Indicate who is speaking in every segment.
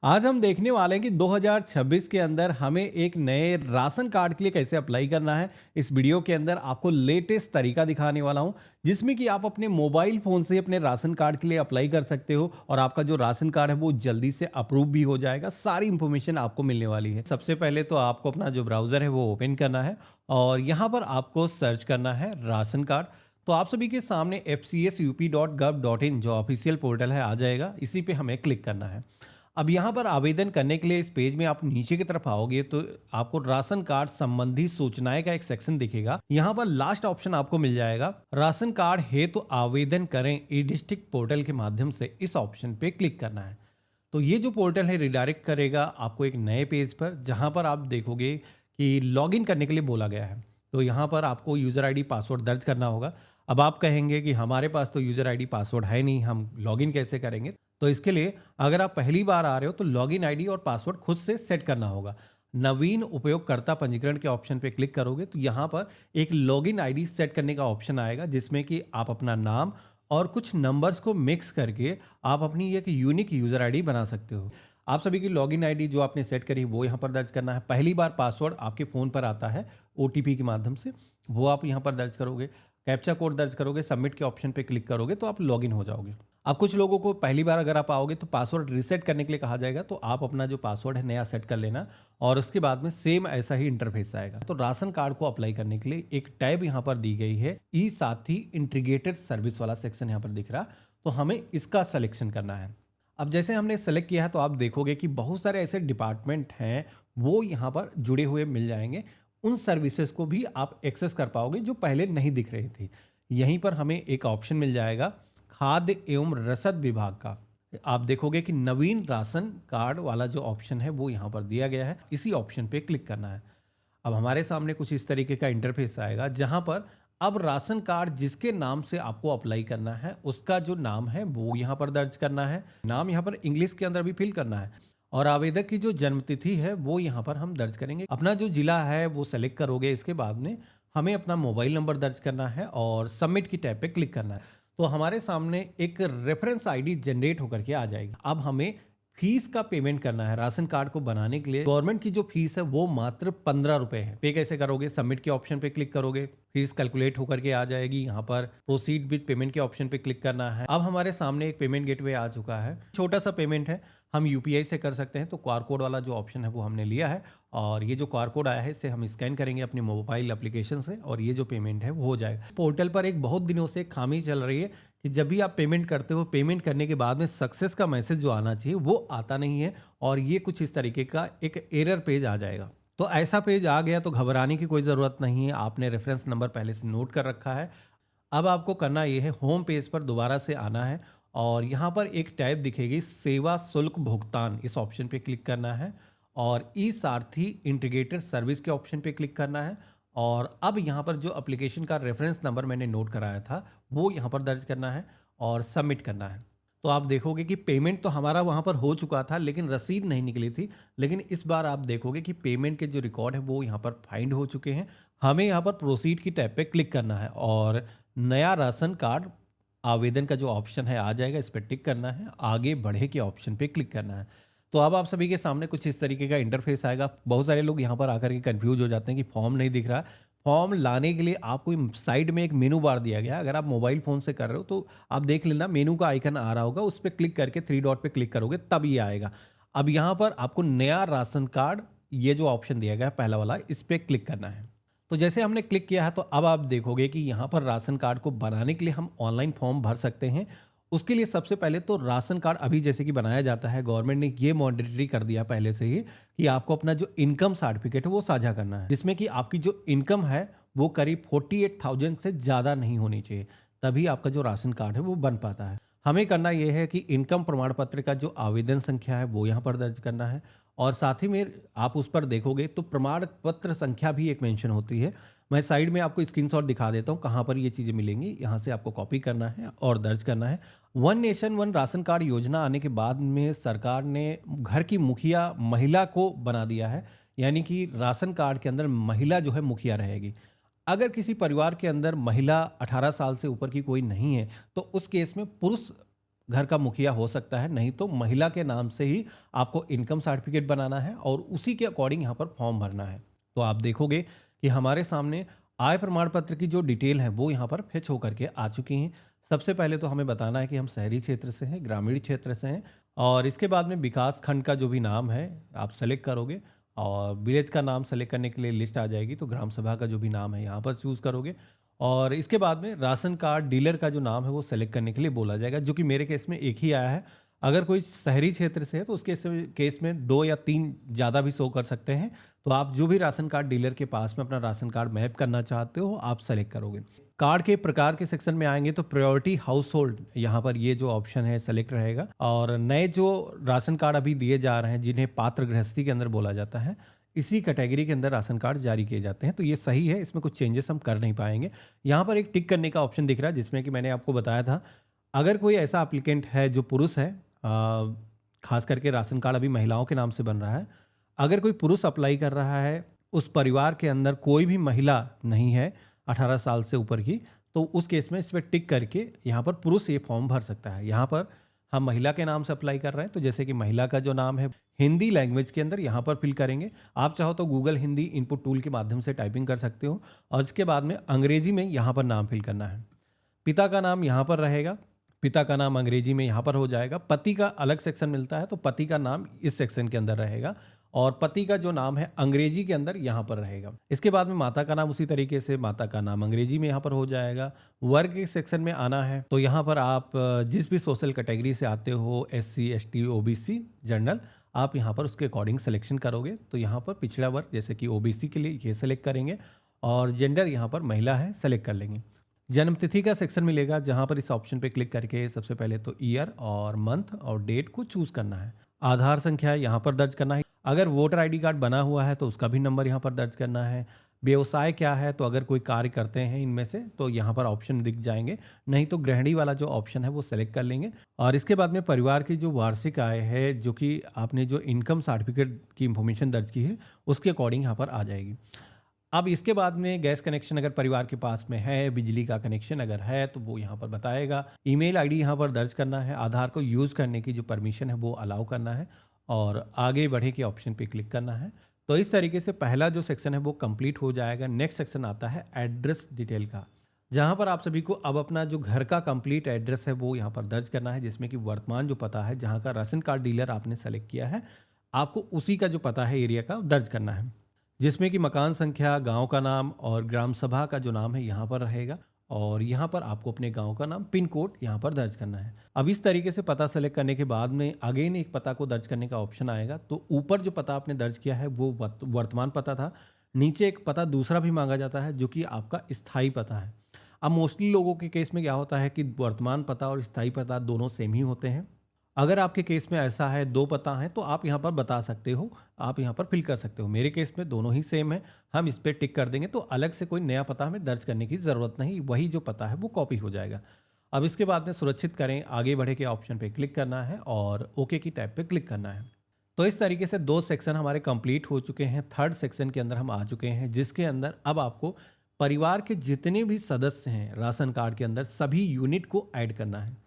Speaker 1: आज हम देखने वाले हैं कि 2026 के अंदर हमें एक नए राशन कार्ड के लिए कैसे अप्लाई करना है। इस वीडियो के अंदर आपको लेटेस्ट तरीका दिखाने वाला हूं, जिसमें कि आप अपने मोबाइल फोन से अपने राशन कार्ड के लिए अप्लाई कर सकते हो और आपका जो राशन कार्ड है वो जल्दी से अप्रूव भी हो जाएगा। सारी इंफॉर्मेशन आपको मिलने वाली है। सबसे पहले तो आपको अपना जो ब्राउजर है वो ओपन करना है और यहाँ पर आपको सर्च करना है राशन कार्ड। तो आप सभी के सामने fcsup.gov.in जो ऑफिशियल पोर्टल है आ जाएगा। इसी पे हमें क्लिक करना है। अब यहाँ पर आवेदन करने के लिए इस पेज में आप नीचे की तरफ आओगे तो आपको राशन कार्ड संबंधी सूचनाएं का एक सेक्शन दिखेगा। यहाँ पर लास्ट ऑप्शन आपको मिल जाएगा राशन कार्ड है तो आवेदन करें ई डिस्ट्रिक्ट पोर्टल के माध्यम से। इस ऑप्शन पे क्लिक करना है। तो ये जो पोर्टल है रिडायरेक्ट करेगा आपको एक नए पेज पर, जहाँ पर आप देखोगे कि लॉगिन करने के लिए बोला गया है। तो यहाँ पर आपको यूज़र आईडी पासवर्ड दर्ज करना होगा। अब आप कहेंगे कि हमारे पास तो यूज़र आईडी पासवर्ड है नहीं, हम लॉगिन कैसे करेंगे। तो इसके लिए अगर आप पहली बार आ रहे हो तो लॉगिन आईडी और पासवर्ड खुद से सेट करना होगा। नवीन उपयोगकर्ता पंजीकरण के ऑप्शन पे क्लिक करोगे तो यहाँ पर एक लॉगिन आईडी सेट करने का ऑप्शन आएगा, जिसमें कि आप अपना नाम और कुछ नंबर्स को मिक्स करके आप अपनी एक यूनिक यूज़र आईडी बना सकते हो। आप सभी की लॉगिन आईडी जो आपने सेट करी वो यहाँ पर दर्ज करना है। पहली बार पासवर्ड आपके फ़ोन पर आता है ओटीपी के माध्यम से, वो आप यहाँ पर दर्ज करोगे। कैप्चा कोड दर्ज करोगे, सबमिट के ऑप्शन पे क्लिक करोगे तो आप लॉगिन हो जाओगे। अब कुछ लोगों को पहली बार अगर आप आओगे तो पासवर्ड रीसेट करने के लिए कहा जाएगा, तो आप अपना जो पासवर्ड है नया सेट कर लेना और उसके बाद में सेम ऐसा ही इंटरफेस आएगा। तो राशन कार्ड को अप्लाई करने के लिए एक टैब यहाँ पर दी गई है, ई साथी इंटीग्रेटेड सर्विस वाला सेक्शन यहाँ पर दिख रहा। तो हमें इसका सिलेक्शन करना है। अब जैसे हमने सेलेक्ट किया है तो आप देखोगे कि बहुत सारे ऐसे डिपार्टमेंट हैं वो यहाँ पर जुड़े हुए मिल जाएंगे। उन सर्विसेज को भी आप एक्सेस कर पाओगे जो पहले नहीं दिख रही थी। यहीं पर हमें एक ऑप्शन मिल जाएगा खाद्य एवं रसद विभाग का। आप देखोगे कि नवीन राशन कार्ड वाला जो ऑप्शन है वो यहाँ पर दिया गया है। इसी ऑप्शन पे क्लिक करना है। अब हमारे सामने कुछ इस तरीके का इंटरफेस आएगा, जहां पर अब राशन कार्ड जिसके नाम से आपको अप्लाई करना है उसका जो नाम है वो यहाँ पर दर्ज करना है। नाम यहाँ पर इंग्लिश के अंदर भी फिल करना है और आवेदक की जो जन्मतिथि है वो यहाँ पर हम दर्ज करेंगे। अपना जो जिला है वो सेलेक्ट करोगे। इसके बाद में हमें अपना मोबाइल नंबर दर्ज करना है और सबमिट की टैब पे क्लिक करना है। तो हमारे सामने एक रेफरेंस आईडी जनरेट होकर के आ जाएगी। अब हमें फीस का पेमेंट करना है। राशन कार्ड को बनाने के लिए गवर्नमेंट की जो फीस है वो मात्र 15 रुपए है। पे कैसे करोगे? सबमिट के ऑप्शन पे क्लिक करोगे, फीस कैलकुलेट होकर के आ जाएगी। यहाँ पर प्रोसीड विद पेमेंट के ऑप्शन पे क्लिक करना है। अब हमारे सामने एक पेमेंट गेटवे आ चुका है। छोटा सा पेमेंट है, हम यूपीआई से कर सकते हैं। तो क्यूआर कोड वाला जो ऑप्शन है वो हमने लिया है और ये जो क्यूआर कोड आया है इसे हम स्कैन करेंगे अपने मोबाइल एप्लीकेशन से और ये जो पेमेंट है वो हो जाएगा। पोर्टल पर एक बहुत दिनों से खामी चल रही है कि जब भी आप पेमेंट करते हो, पेमेंट करने के बाद में सक्सेस का मैसेज जो आना चाहिए वो आता नहीं है और ये कुछ इस तरीके का एक एरर पेज आ जाएगा। तो ऐसा पेज आ गया तो घबराने की कोई ज़रूरत नहीं है। आपने रेफरेंस नंबर पहले से नोट कर रखा है। अब आपको करना ये है, होम पेज पर दोबारा से आना है और यहाँ पर एक टैब दिखेगी सेवा शुल्क भुगतान। इस ऑप्शन पे क्लिक करना है और ई सारथी इंटीग्रेटेड सर्विस के ऑप्शन पे क्लिक करना है और अब यहाँ पर जो एप्लीकेशन का रेफरेंस नंबर मैंने नोट कराया था वो यहाँ पर दर्ज करना है और सबमिट करना है। तो आप देखोगे कि पेमेंट तो हमारा वहाँ पर हो चुका था लेकिन रसीद नहीं निकली थी। लेकिन इस बार आप देखोगे कि पेमेंट के जो रिकॉर्ड है वो यहाँ पर फाइंड हो चुके हैं। हमें यहाँ पर प्रोसीड की टैब पे क्लिक करना है और नया राशन कार्ड आवेदन का जो ऑप्शन है आ जाएगा। इस पर टिक करना है, आगे बढ़े के ऑप्शन पे क्लिक करना है। तो अब आप सभी के सामने कुछ इस तरीके का इंटरफेस आएगा। बहुत सारे लोग यहाँ पर आकर के कंफ्यूज हो जाते हैं कि फॉर्म नहीं दिख रहा। फॉर्म लाने के लिए आपको साइड में एक मेनू बार दिया गया है। अगर आप मोबाइल फ़ोन से कर रहे हो तो आप देख लेना, मेनू का आइकन आ रहा होगा, उस पर क्लिक करके थ्री डॉट पे क्लिक करोगे तब ये आएगा। अब यहाँ पर आपको नया राशन कार्ड ये जो ऑप्शन दिया गया है पहला वाला, इस पर क्लिक करना है। तो जैसे हमने क्लिक किया है तो अब आप देखोगे कि यहाँ पर राशन कार्ड को बनाने के लिए हम ऑनलाइन फॉर्म भर सकते हैं। उसके लिए सबसे पहले तो राशन कार्ड अभी जैसे कि बनाया जाता है, गवर्नमेंट ने ये मैंडेटरी कर दिया पहले से ही कि आपको अपना जो इनकम सर्टिफिकेट है वो साझा करना है, जिसमें कि आपकी जो इनकम है वो करीब 48,000 से ज़्यादा नहीं होनी चाहिए, तभी आपका जो राशन कार्ड है वो बन पाता है। हमें करना यह है कि इनकम प्रमाण पत्र का जो आवेदन संख्या है वो यहाँ पर दर्ज करना है और साथ ही में आप उस पर देखोगे तो प्रमाण पत्र संख्या भी एक मेंशन होती है। मैं साइड में आपको स्क्रीनशॉट दिखा देता हूँ कहाँ पर ये चीज़ें मिलेंगी। यहाँ से आपको कॉपी करना है और दर्ज करना है। One nation one ration card योजना आने के बाद में सरकार ने घर की मुखिया महिला को बना दिया है, यानी कि राशन कार्ड के अंदर महिला जो है मुखिया रहेगी। अगर किसी परिवार के अंदर महिला 18 साल से ऊपर की कोई नहीं है तो उस केस में पुरुष घर का मुखिया हो सकता है, नहीं तो महिला के नाम से ही आपको इनकम सर्टिफिकेट बनाना है और उसी के अकॉर्डिंग यहाँ पर फॉर्म भरना है। तो आप देखोगे कि हमारे सामने आय प्रमाण पत्र की जो डिटेल है वो यहाँ पर फेच होकर के आ चुकी हैं। सबसे पहले तो हमें बताना है कि हम शहरी क्षेत्र से हैं, ग्रामीण क्षेत्र से हैं, और इसके बाद में विकास खंड का जो भी नाम है आप सेलेक्ट करोगे, और विलेज का नाम सेलेक्ट करने के लिए लिस्ट आ जाएगी, तो ग्राम सभा का जो भी नाम है यहाँ पर चूज़ करोगे, और इसके बाद में राशन कार्ड डीलर का जो नाम है वो सेलेक्ट करने के लिए बोला जाएगा, जो कि मेरे केस में एक ही आया है। अगर कोई शहरी क्षेत्र से है तो उसके केस में 2 या 3 ज़्यादा भी शो कर सकते हैं। तो आप जो भी राशन कार्ड डीलर के पास में अपना राशन कार्ड मैप करना चाहते हो आप सेलेक्ट करोगे। कार्ड के प्रकार के सेक्शन में आएंगे तो प्रायोरिटी हाउस होल्ड, यहाँ पर ये जो ऑप्शन है सेलेक्ट रहेगा। और नए जो राशन कार्ड अभी दिए जा रहे हैं जिन्हें पात्र गृहस्थी के अंदर बोला जाता है, इसी कैटेगरी के अंदर राशन कार्ड जारी किए जाते हैं, तो ये सही है, इसमें कुछ चेंजेस हम कर नहीं पाएंगे। यहाँ पर एक टिक करने का ऑप्शन दिख रहा है जिसमें कि मैंने आपको बताया था, अगर कोई ऐसा एप्लीकेंट है जो पुरुष है, खास करके राशन कार्ड अभी महिलाओं के नाम से बन रहा है, अगर कोई पुरुष अप्लाई कर रहा है, उस परिवार के अंदर कोई भी महिला नहीं है 18 साल से ऊपर की, तो उस केस में इस पर टिक करके यहाँ पर पुरुष ये फॉर्म भर सकता है। यहाँ पर हम महिला के नाम से अप्लाई कर रहे हैं, तो जैसे कि महिला का जो नाम है हिंदी लैंग्वेज के अंदर यहाँ पर फिल करेंगे। आप चाहो तो गूगल हिंदी इनपुट टूल के माध्यम से टाइपिंग कर सकते हो, और इसके बाद में अंग्रेजी में यहाँ पर नाम फिल करना है। पिता का नाम यहाँ पर रहेगा, पिता का नाम अंग्रेजी में यहाँ पर हो जाएगा। पति का अलग सेक्शन मिलता है, तो पति का नाम इस सेक्शन के अंदर रहेगा, और पति का जो नाम है अंग्रेजी के अंदर यहाँ पर रहेगा। इसके बाद में माता का नाम उसी तरीके से, माता का नाम अंग्रेजी में यहाँ पर हो जाएगा। वर्ग के सेक्शन में आना है तो यहाँ पर आप जिस भी सोशल कैटेगरी से आते हो, SC ST OBC जनरल, आप यहाँ पर उसके अकॉर्डिंग सिलेक्शन करोगे। तो यहाँ पर पिछड़ा वर्ग जैसे कि OBC के लिए ये सेलेक्ट करेंगे, और जेंडर यहाँ पर महिला है सेलेक्ट कर लेंगे। जन्मतिथि का सेक्शन मिलेगा, जहाँ पर इस ऑप्शन पे क्लिक करके सबसे पहले तो ईयर और मंथ और डेट को चूज करना है। आधार संख्या यहाँ पर दर्ज करना है। अगर वोटर ID कार्ड बना हुआ है तो उसका भी नंबर यहाँ पर दर्ज करना है। व्यवसाय क्या है, तो अगर कोई कार्य करते हैं इनमें से तो यहाँ पर ऑप्शन दिख जाएंगे, नहीं तो गृहिणी वाला जो ऑप्शन है वो सेलेक्ट कर लेंगे। और इसके बाद में परिवार की जो वार्षिक आय है, जो कि आपने जो इनकम सर्टिफिकेट की इंफॉर्मेशन दर्ज की है उसके अकॉर्डिंग यहाँ पर आ जाएगी। अब इसके बाद में गैस कनेक्शन अगर परिवार के पास में है, बिजली का कनेक्शन अगर है तो वो यहाँ पर बताएगा। ईमेल ID यहाँ पर दर्ज करना है। आधार को यूज़ करने की जो परमिशन है वो अलाउ करना है, और आगे बढ़े के ऑप्शन पे क्लिक करना है। तो इस तरीके से पहला जो सेक्शन है वो कंप्लीट हो जाएगा। नेक्स्ट सेक्शन आता है एड्रेस डिटेल का, जहाँ पर आप सभी को अब अपना जो घर का कंप्लीट एड्रेस है वो यहाँ पर दर्ज करना है, जिसमें कि वर्तमान जो पता है जहाँ का राशन कार्ड डीलर आपने सेलेक्ट किया है, आपको उसी का जो पता है एरिया का दर्ज करना है, जिसमें कि मकान संख्या, गांव का नाम और ग्राम सभा का जो नाम है यहाँ पर रहेगा, और यहाँ पर आपको अपने गांव का नाम, पिन कोड यहाँ पर दर्ज करना है। अब इस तरीके से पता सेलेक्ट करने के बाद में अगेन एक पता को दर्ज करने का ऑप्शन आएगा। तो ऊपर जो पता आपने दर्ज किया है वो वर्तमान पता था, नीचे एक पता दूसरा भी मांगा जाता है जो कि आपका स्थायी पता है। अब मोस्टली लोगों के केस में क्या होता है कि वर्तमान पता और स्थायी पता दोनों सेम ही होते हैं। अगर आपके केस में ऐसा है 2 पता हैं तो आप यहाँ पर बता सकते हो, आप यहाँ पर फिल कर सकते हो। मेरे केस में दोनों ही सेम है, हम इस पर टिक कर देंगे तो अलग से कोई नया पता हमें दर्ज करने की ज़रूरत नहीं, वही जो पता है वो कॉपी हो जाएगा। अब इसके बाद में सुरक्षित करें, आगे बढ़े के ऑप्शन पे क्लिक करना है और ओके की टैब पे क्लिक करना है। तो इस तरीके से 2 सेक्शन हमारे कंप्लीट हो चुके हैं। थर्ड सेक्शन के अंदर हम आ चुके हैं, जिसके अंदर अब आपको परिवार के जितने भी सदस्य हैं राशन कार्ड के अंदर सभी यूनिट को ऐड करना है।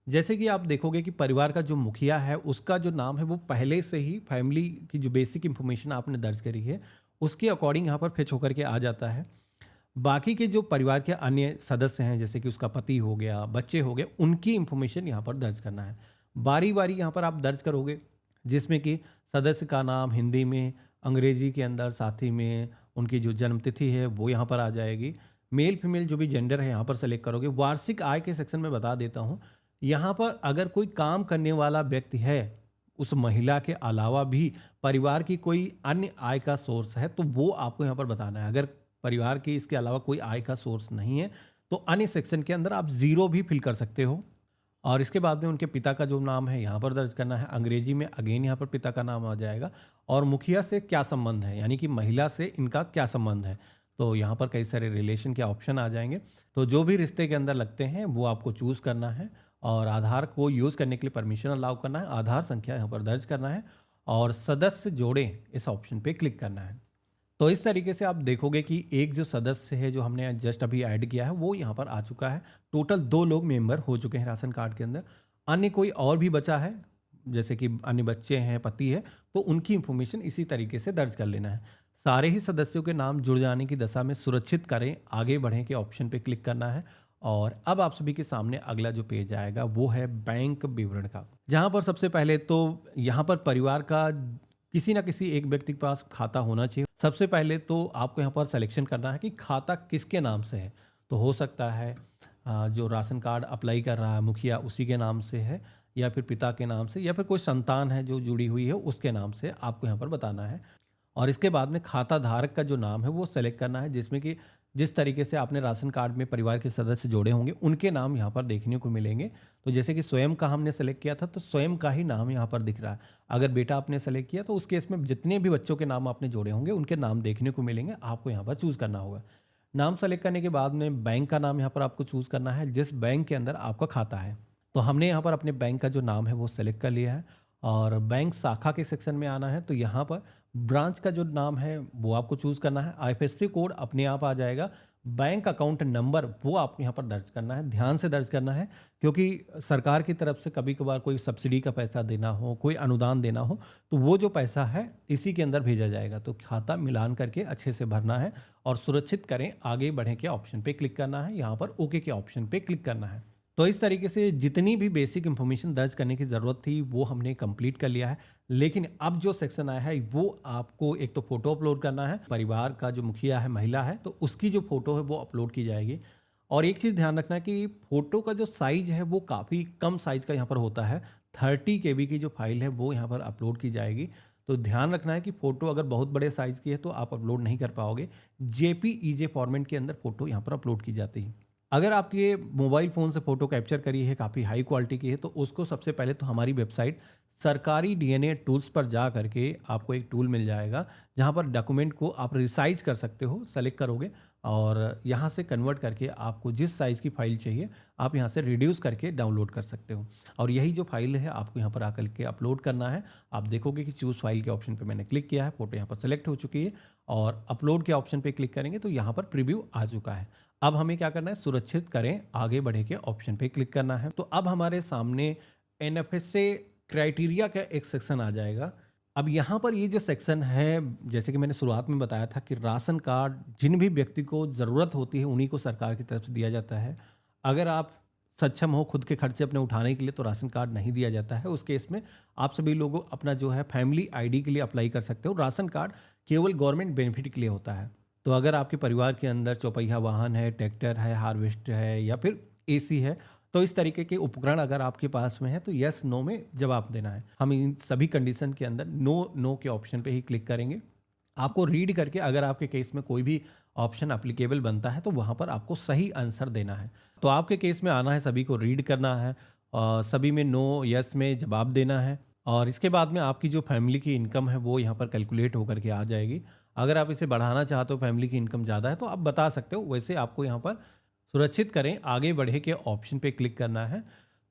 Speaker 1: जैसे कि आप देखोगे कि परिवार का जो मुखिया है उसका जो नाम है वो पहले से ही फैमिली की जो बेसिक इंफॉर्मेशन आपने दर्ज करी है उसके अकॉर्डिंग यहाँ पर फेच होकर के आ जाता है। बाकी के जो परिवार के अन्य सदस्य हैं, जैसे कि उसका पति हो गया, बच्चे हो गए, उनकी इंफॉर्मेशन यहाँ पर दर्ज करना है। बारी बारी यहाँ पर आप दर्ज करोगे, जिसमें कि सदस्य का नाम हिंदी में, अंग्रेजी के अंदर साथ ही में उनकी जो जन्मतिथि है वो यहाँ पर आ जाएगी। मेल फीमेल जो भी जेंडर है यहाँ पर सेलेक्ट करोगे। वार्षिक आय के सेक्शन में बता देता हूँ, यहाँ पर अगर कोई काम करने वाला व्यक्ति है, उस महिला के अलावा भी परिवार की कोई अन्य आय का सोर्स है तो वो आपको यहाँ पर बताना है। अगर परिवार की इसके अलावा कोई आय का सोर्स नहीं है तो अन्य सेक्शन के अंदर आप 0 भी फिल कर सकते हो। और इसके बाद में उनके पिता का जो नाम है यहाँ पर दर्ज करना है। अंग्रेजी में अगेन यहाँ पर पिता का नाम आ जाएगा, और मुखिया से क्या संबंध है, यानी कि महिला से इनका क्या संबंध है, तो यहाँ पर कई सारे रिलेशन के ऑप्शन आ जाएंगे। तो जो भी रिश्ते के अंदर लगते हैं वो आपको चूज़ करना है, और आधार को यूज़ करने के लिए परमिशन अलाउ करना है। आधार संख्या यहाँ पर दर्ज करना है और सदस्य जोड़ें इस ऑप्शन पे क्लिक करना है। तो इस तरीके से आप देखोगे कि एक जो सदस्य है जो हमने जस्ट अभी ऐड किया है वो यहाँ पर आ चुका है। टोटल 2 लोग मेंबर हो चुके हैं राशन कार्ड के अंदर। अन्य कोई और भी बचा है, जैसे कि अन्य बच्चे हैं, पति है, तो उनकी इंफॉर्मेशन इसी तरीके से दर्ज कर लेना है। सारे ही सदस्यों के नाम जुड़ जाने की दशा में सुरक्षित करें, आगे बढ़ें के ऑप्शन पे क्लिक करना है। और अब आप सभी के सामने अगला जो पेज आएगा वो है बैंक विवरण का, जहां पर सबसे पहले तो यहाँ पर परिवार का किसी ना किसी एक व्यक्ति के पास खाता होना चाहिए। सबसे पहले तो आपको यहाँ पर सिलेक्शन करना है कि खाता किसके नाम से है। तो हो सकता है जो राशन कार्ड अप्लाई कर रहा है मुखिया उसी के नाम से है, या फिर पिता के नाम से, या फिर कोई संतान है जो जुड़ी हुई है उसके नाम से आपको यहाँ पर बताना है। और इसके बाद में खाता धारक का जो नाम है वो सेलेक्ट करना है, जिसमें कि जिस तरीके से आपने राशन कार्ड में परिवार के सदस्य जोड़े होंगे उनके नाम यहाँ पर देखने को मिलेंगे। तो जैसे कि स्वयं का हमने सेलेक्ट किया था तो स्वयं का ही नाम यहाँ पर दिख रहा है। अगर बेटा आपने सेलेक्ट किया तो उस केस में जितने भी बच्चों के नाम आपने जोड़े होंगे उनके नाम देखने को मिलेंगे, आपको यहाँ पर चूज़ करना होगा। नाम सेलेक्ट करने के बाद में बैंक का नाम यहाँ पर आपको चूज़ करना है जिस बैंक के अंदर आपका खाता है। तो हमने यहाँ पर अपने बैंक का जो नाम है वो सेलेक्ट कर लिया है, और बैंक शाखा के सेक्शन में आना है। तो यहाँ पर ब्रांच का जो नाम है वो आपको चूज़ करना है। आईएफएससी कोड अपने आप आ जाएगा। बैंक अकाउंट नंबर वो आपको यहाँ पर दर्ज करना है, ध्यान से दर्ज करना है, क्योंकि सरकार की तरफ से कभी कभार कोई सब्सिडी का पैसा देना हो, कोई अनुदान देना हो, तो वो जो पैसा है इसी के अंदर भेजा जाएगा। तो खाता मिलान करके अच्छे से भरना है और सुरक्षित करें, आगे बढ़ें के ऑप्शन पे क्लिक करना है, यहाँ पर ओके के ऑप्शन पे क्लिक करना है। तो इस तरीके से जितनी भी बेसिक इंफॉर्मेशन दर्ज करने की ज़रूरत थी वो हमने कंप्लीट कर लिया है। लेकिन अब जो सेक्शन आया है वो आपको एक तो फोटो अपलोड करना है, परिवार का जो मुखिया है महिला है तो उसकी जो फोटो है वो अपलोड की जाएगी। और एक चीज़ ध्यान रखना है कि फोटो का जो साइज है वो काफ़ी कम साइज का यहाँ पर होता है। 30 KB की जो फाइल है वो यहाँ पर अपलोड की जाएगी। तो ध्यान रखना है कि फ़ोटो अगर बहुत बड़े साइज़ की है तो आप अपलोड नहीं कर पाओगे। JPEG फॉर्मेट के अंदर फ़ोटो यहाँ पर अपलोड की जाती है। अगर आपके मोबाइल फ़ोन से फ़ोटो कैप्चर करी है, काफ़ी हाई क्वालिटी की है, तो उसको सबसे पहले तो हमारी वेबसाइट सरकारी DNA टूल्स पर जा करके आपको एक टूल मिल जाएगा, जहां पर डॉक्यूमेंट को आप रिसाइज कर सकते हो। सेलेक्ट करोगे और यहां से कन्वर्ट करके आपको जिस साइज़ की फ़ाइल चाहिए आप यहां से रिड्यूस करके डाउनलोड कर सकते हो। और यही जो फाइल है आपको यहां पर आकर के अपलोड करना है। आप देखोगे कि चूज़ फाइल के ऑप्शन पर मैंने क्लिक किया है, फ़ोटो यहाँ पर सेलेक्ट हो चुकी है, और अपलोड के ऑप्शन पर क्लिक करेंगे तो यहाँ पर प्रीव्यू आ चुका है। अब हमें क्या करना है, सुरक्षित करें, आगे बढ़े के ऑप्शन पे क्लिक करना है। तो अब हमारे सामने NFSA क्राइटेरिया का एक सेक्शन आ जाएगा। अब यहाँ पर ये जो सेक्शन है, जैसे कि मैंने शुरुआत में बताया था कि राशन कार्ड जिन भी व्यक्ति को ज़रूरत होती है उन्हीं को सरकार की तरफ से दिया जाता है। अगर आप सक्षम हो खुद के खर्चे अपने उठाने के लिए तो राशन कार्ड नहीं दिया जाता है। उस केस में आप सभी लोग अपना जो है फैमिली ID के लिए अप्लाई कर सकते हो। राशन कार्ड केवल गवर्नमेंट बेनिफिट के लिए होता है। तो अगर आपके परिवार के अंदर चौपहिया वाहन है, ट्रैक्टर है, हार्वेस्टर है, या फिर AC है, तो इस तरीके के उपकरण अगर आपके पास में है तो यस नो में जवाब देना है। हम इन सभी कंडीशन के अंदर नो के ऑप्शन पे ही क्लिक करेंगे। आपको रीड करके अगर आपके केस में कोई भी ऑप्शन अप्लीकेबल बनता है तो वहाँ पर आपको सही आंसर देना है। तो आपके केस में आना है, सभी को रीड करना है, सभी में नो यस में जवाब देना है, और इसके बाद में आपकी जो फैमिली की इनकम है वो यहाँ पर कैलकुलेट होकर के आ जाएगी। अगर आप इसे बढ़ाना चाहते हो, फैमिली की इनकम ज़्यादा है, तो आप बता सकते हो। वैसे आपको यहाँ पर सुरक्षित करें, आगे बढ़े के ऑप्शन पे क्लिक करना है।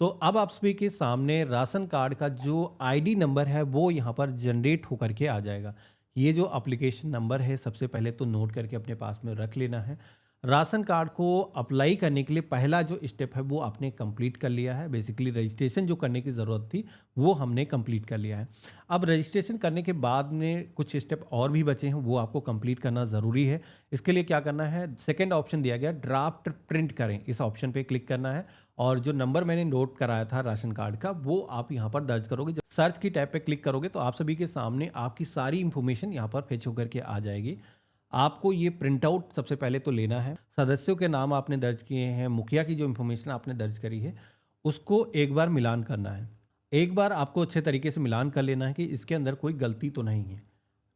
Speaker 1: तो अब आप सभी के सामने राशन कार्ड का जो ID नंबर है वो यहाँ पर जनरेट होकर के आ जाएगा। ये जो एप्लीकेशन नंबर है सबसे पहले तो नोट करके अपने पास में रख लेना है। राशन कार्ड को अप्लाई करने के लिए पहला जो स्टेप है वो आपने कंप्लीट कर लिया है। बेसिकली रजिस्ट्रेशन जो करने की ज़रूरत थी वो हमने कंप्लीट कर लिया है। अब रजिस्ट्रेशन करने के बाद में कुछ स्टेप और भी बचे हैं, वो आपको कंप्लीट करना ज़रूरी है। इसके लिए क्या करना है, सेकंड ऑप्शन दिया गया ड्राफ्ट प्रिंट करें, इस ऑप्शन पे क्लिक करना है, और जो नंबर मैंने नोट कराया था राशन कार्ड का वो आप यहाँ पर दर्ज करोगे। जब सर्च की टैब पे क्लिक करोगे तो आप सभी के सामने आपकी सारी इंफॉर्मेशन यहाँ पर फेच होकर के आ जाएगी। आपको ये प्रिंट आउट सबसे पहले तो लेना है। सदस्यों के नाम आपने दर्ज किए हैं, मुखिया की जो इन्फॉर्मेशन आपने दर्ज करी है उसको एक बार मिलान करना है। एक बार आपको अच्छे तरीके से मिलान कर लेना है कि इसके अंदर कोई गलती तो नहीं है।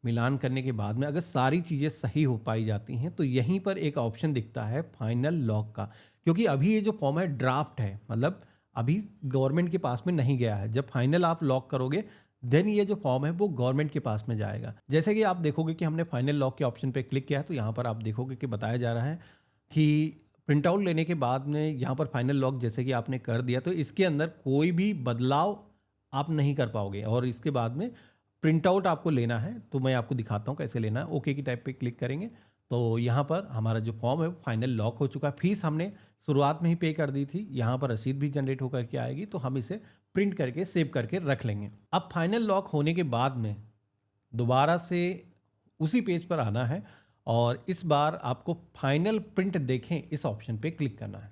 Speaker 1: मिलान करने के बाद में अगर सारी चीज़ें सही हो पाई जाती हैं तो यहीं पर एक ऑप्शन दिखता है फाइनल लॉक का, क्योंकि अभी ये जो फॉर्म है ड्राफ्ट है, मतलब अभी गवर्नमेंट के पास में नहीं गया है। जब फाइनल आप लॉक करोगे देन ये जो फॉर्म है वो गवर्नमेंट के पास में जाएगा। जैसे कि आप देखोगे कि हमने फाइनल लॉक के ऑप्शन पे क्लिक किया है तो यहाँ पर आप देखोगे कि बताया जा रहा है कि प्रिंट आउट लेने के बाद में यहाँ पर फाइनल लॉक जैसे कि आपने कर दिया तो इसके अंदर कोई भी बदलाव आप नहीं कर पाओगे। और इसके बाद में प्रिंट आउट आपको लेना है, तो मैं आपको दिखाता हूँ कैसे लेना है। ओके की टाइप पे क्लिक करेंगे तो यहाँ पर हमारा जो फॉर्म है वो फाइनल लॉक हो चुका है। फीस हमने शुरुआत में ही पे कर दी थी, यहाँ पर रसीद भी जनरेट होकर के आएगी, तो हम इसे प्रिंट करके सेव करके रख लेंगे। अब फाइनल लॉक होने के बाद में दोबारा से उसी पेज पर आना है और इस बार आपको फाइनल प्रिंट देखें इस ऑप्शन पे क्लिक करना है,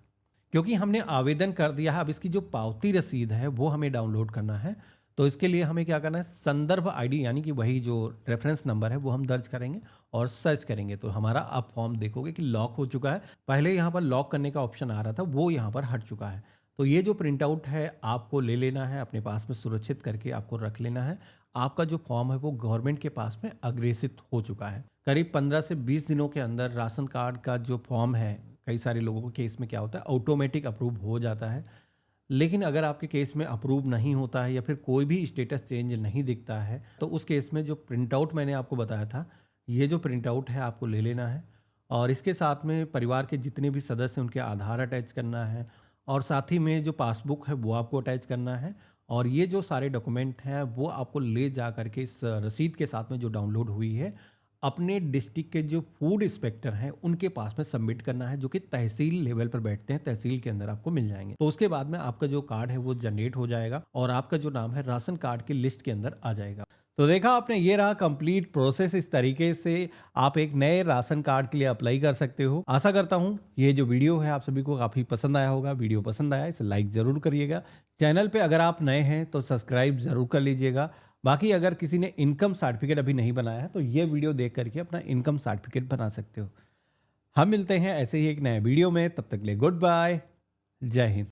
Speaker 1: क्योंकि हमने आवेदन कर दिया है। अब इसकी जो पावती रसीद है वो हमें डाउनलोड करना है। तो इसके लिए हमें क्या करना है, संदर्भ आईडी यानी कि वही जो रेफरेंस नंबर है वो हम दर्ज करेंगे और सर्च करेंगे। तो हमारा अब फॉर्म देखोगे कि लॉक हो चुका है। पहले यहाँ पर लॉक करने का ऑप्शन आ रहा था, वो यहाँ पर हट चुका है। तो ये जो प्रिंट आउट है आपको ले लेना है, अपने पास में सुरक्षित करके आपको रख लेना है। आपका जो फॉर्म है वो गवर्नमेंट के पास में अग्रेसित हो चुका है। करीब 15 से 20 दिनों के अंदर राशन कार्ड का जो फॉर्म है, कई सारे लोगों के केस में क्या होता है, ऑटोमेटिक अप्रूव हो जाता है। लेकिन अगर आपके केस में अप्रूव नहीं होता है या फिर कोई भी स्टेटस चेंज नहीं दिखता है, तो उस केस में जो प्रिंट आउट मैंने आपको बताया था, ये जो प्रिंट आउट है आपको ले लेना है और इसके साथ में परिवार के जितने भी सदस्य हैं उनके आधार अटैच करना है और साथ ही में जो पासबुक है वो आपको अटैच करना है। और ये जो सारे डॉक्यूमेंट हैं वो आपको ले जा करके इस रसीद के साथ में जो डाउनलोड हुई है अपने डिस्ट्रिक्ट के जो फूड इंस्पेक्टर हैं उनके पास में सबमिट करना है, जो कि तहसील लेवल पर बैठते हैं, तहसील के अंदर आपको मिल जाएंगे। तो उसके बाद में आपका जो कार्ड है वो जनरेट हो जाएगा और आपका जो नाम है राशन कार्ड की लिस्ट के अंदर आ जाएगा। तो देखा आपने, ये रहा कंप्लीट प्रोसेस। इस तरीके से आप एक नए राशन कार्ड के लिए अप्लाई कर सकते हो। आशा करता हूँ ये जो वीडियो है आप सभी को काफ़ी पसंद आया होगा। वीडियो पसंद आया इसे लाइक ज़रूर करिएगा। चैनल पे अगर आप नए हैं तो सब्सक्राइब ज़रूर कर लीजिएगा। बाकी अगर किसी ने इनकम सर्टिफिकेट अभी नहीं बनाया है तो ये वीडियो देख करके अपना इनकम सर्टिफिकेट बना सकते हो। हम मिलते हैं ऐसे ही एक नए वीडियो में, तब तक के लिए गुड बाय, जय हिंद।